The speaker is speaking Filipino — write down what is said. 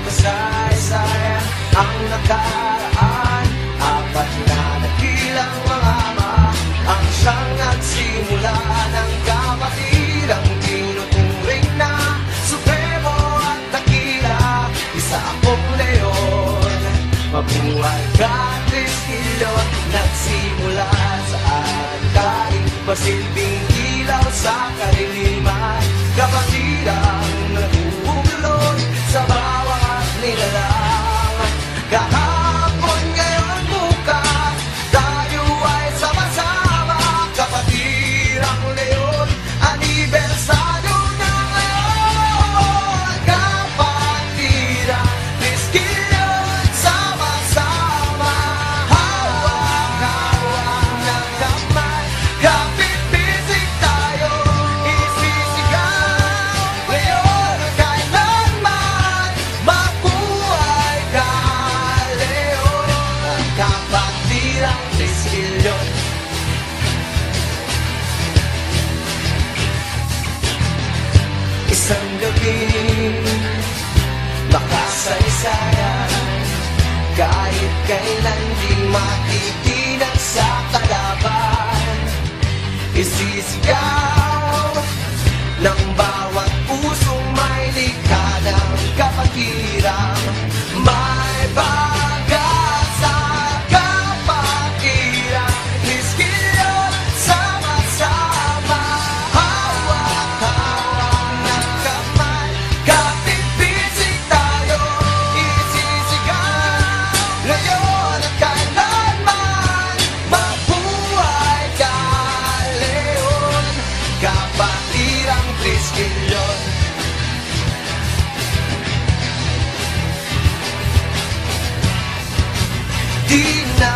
kasaysayan ang nakaraan. Apat na nakilang mga ama ang siyang nagsimula ng kapatirang tinuturing na supremo at dakila. Isa akong leon, mabuhay ka, Treskilyon. Nagsimula saan kahit masilbing ilaw sa kaliliman, kapatirang nagugulong sa bawat nilalang. Kahapon, ngayon, bukas, tayo ay sama-sama. Kapatirang leon, anibersaryo na ngayon. Kapatirang Treskilyon, sama-sama. Hawak-hawak ng kamay, kapit-bisig tayo, isisigaw ngayon at kailanman. Mabuhay ka, leon, ang kapatirang Treskilyon. Isang gabi, makasaysayan, kahit kailan di matitinag sa kalaban. Isisigaw ng bawat pusong may likha ng kapatirang may pag-asa. Kapatirang Treskilyon, sama-sama. Hawak-hawak ng kamay, kapit-bisig tayo, isisigaw ngayon at kailanman. Mabuhay ka, leon, kapatirang Treskilyon. Di na